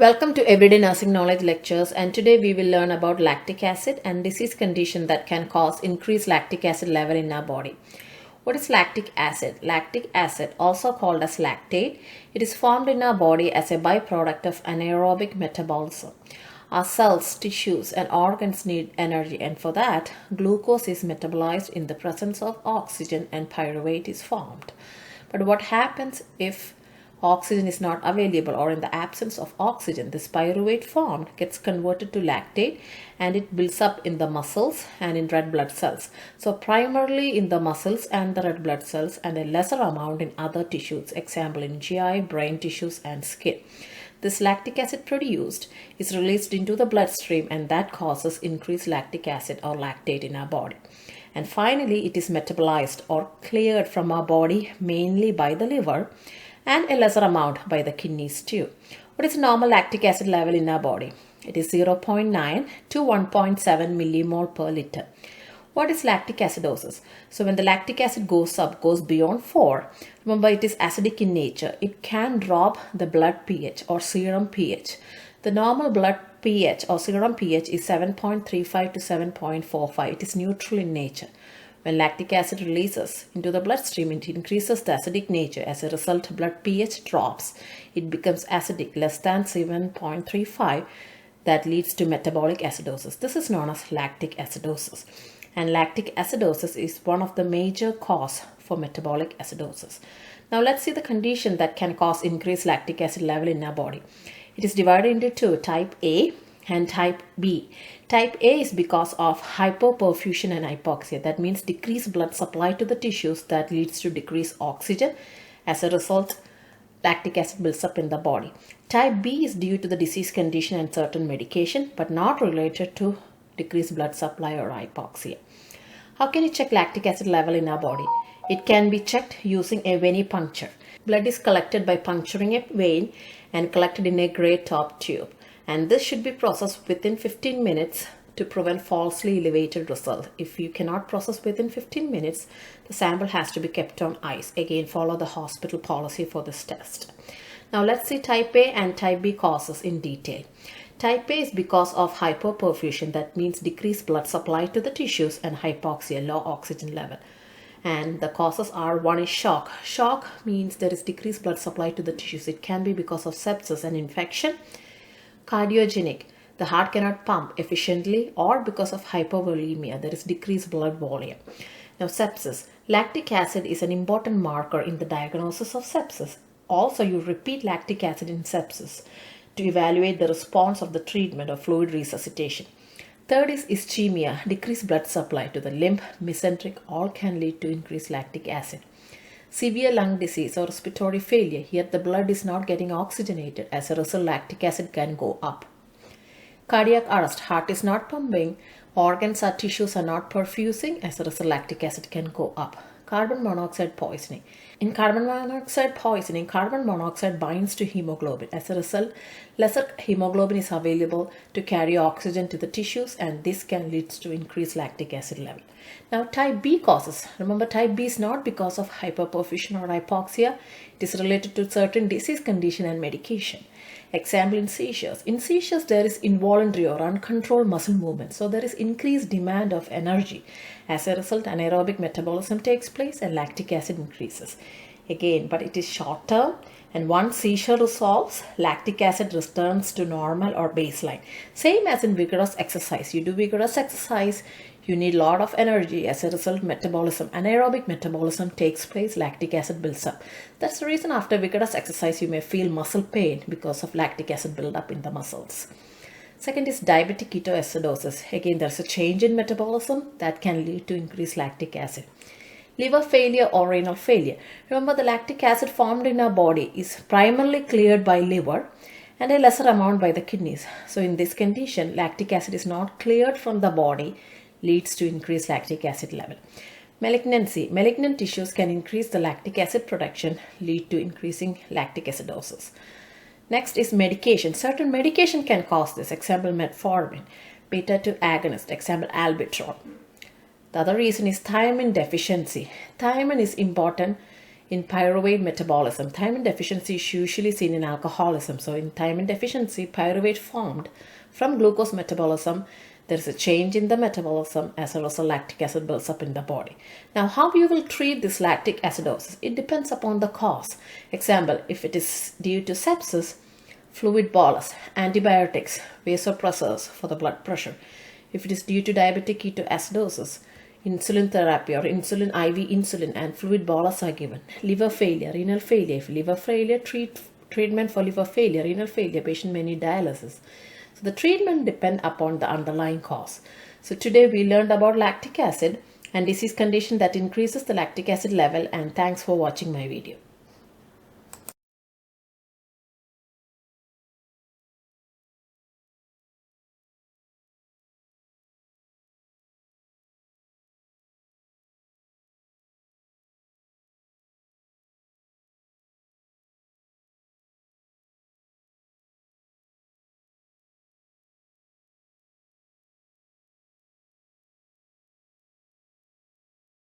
Welcome to Everyday Nursing Knowledge Lectures, and today we will learn about lactic acid and disease condition that can cause increased lactic acid level in our body. What is lactic acid? Lactic acid, also called as lactate, it is formed in our body as a byproduct of anaerobic metabolism. Our cells, tissues and organs need energy, and for that, glucose is metabolized in the presence of oxygen and pyruvate is formed. But what happens if oxygen is not available, or in the absence of oxygen, this pyruvate formed gets converted to lactate and it builds up in the muscles and in red blood cells. So primarily in the muscles and the red blood cells, and a lesser amount in other tissues, example in GI, brain tissues and skin. This lactic acid produced is released into the bloodstream, and that causes increased lactic acid or lactate in our body. And finally, it is metabolized or cleared from our body mainly by the liver, and a lesser amount by the kidneys too. What is normal lactic acid level in our body? It is 0.9 to 1.7 millimole per liter. What is lactic acidosis? So when the lactic acid goes beyond 4, remember it is acidic in nature. It can drop the blood pH or serum pH. The normal blood pH or serum pH is 7.35 to 7.45. It is neutral in nature. When lactic acid releases into the bloodstream, it increases the acidic nature. As a result, blood pH drops. It becomes acidic, less than 7.35. That leads to metabolic acidosis. This is known as lactic acidosis. And lactic acidosis is one of the major causes for metabolic acidosis. Now let's see the condition that can cause increased lactic acid level in our body. It is divided into two, type A and type B. Type A is because of hypoperfusion and hypoxia. That means decreased blood supply to the tissues that leads to decreased oxygen. As a result, lactic acid builds up in the body. Type B is due to the disease condition and certain medication, but not related to decreased blood supply or hypoxia. How can you check lactic acid level in our body? It can be checked using a venipuncture. Blood is collected by puncturing a vein and collected in a gray top tube. And this should be processed within 15 minutes to prevent falsely elevated result. If you cannot process within 15 minutes, the sample has to be kept on ice. Again, follow the hospital policy for this test. Now let's see type A and type B causes in detail. Type A is because of hypoperfusion. That means decreased blood supply to the tissues, and hypoxia, low oxygen level. And the causes are, one is shock. Shock means there is decreased blood supply to the tissues. It can be because of sepsis and infection. Cardiogenic, the heart cannot pump efficiently, or because of hypovolemia, there is decreased blood volume. Now sepsis, lactic acid is an important marker in the diagnosis of sepsis. Also, you repeat lactic acid in sepsis to evaluate the response of the treatment of fluid resuscitation. Third is ischemia, decreased blood supply to the limb, mesenteric, all can lead to increased lactic acid. Severe lung disease or respiratory failure, here the blood is not getting oxygenated. As a result, lactic acid can go up. Cardiac arrest, heart is not pumping, organs or tissues are not perfusing. As a result, lactic acid can go up. Carbon monoxide poisoning. In carbon monoxide poisoning, carbon monoxide binds to hemoglobin. As a result, lesser hemoglobin is available to carry oxygen to the tissues, and this can lead to increased lactic acid level. Now type B causes. Remember, type B is not because of hyperperfusion or hypoxia. It is related to certain disease condition and medication. Example in seizures. In seizures, there is involuntary or uncontrolled muscle movement. So there is increased demand of energy. As a result, anaerobic metabolism takes place and lactic acid increases. Again, but it is short term, and once seizure resolves, lactic acid returns to normal or baseline. Same as in vigorous exercise. You do vigorous exercise, you need a lot of energy. As a result, anaerobic metabolism takes place, lactic acid builds up. That's the reason after vigorous exercise you may feel muscle pain because of lactic acid buildup in the muscles. Second is diabetic ketoacidosis. Again, there's a change in metabolism that can lead to increased lactic acid. Liver failure or renal failure. Remember, the lactic acid formed in our body is primarily cleared by liver and a lesser amount by the kidneys. So in this condition, lactic acid is not cleared from the body, leads to increased lactic acid level. Malignancy. Malignant tissues can increase the lactic acid production, lead to increasing lactic acidosis. Next is medication. Certain medication can cause this. Example, metformin, beta-2 agonist, example, albuterol. The other reason is thiamine deficiency. Thiamine is important in pyruvate metabolism. Thiamine deficiency is usually seen in alcoholism. So in thiamine deficiency, pyruvate formed from glucose metabolism. There is a change in the metabolism. As a result, lactic acid builds up in the body. Now, how you will treat this lactic acidosis? It depends upon the cause. Example, if it is due to sepsis, fluid bolus, antibiotics, vasopressors for the blood pressure. If it is due to diabetic ketoacidosis, insulin therapy or insulin IV insulin and fluid bolus are given. Liver failure, renal failure. If liver failure, treatment for liver failure, renal failure, patient may need dialysis. So the treatment depend upon the underlying cause. So today we learned about lactic acid and disease condition that increases the lactic acid level, and thanks for watching my video.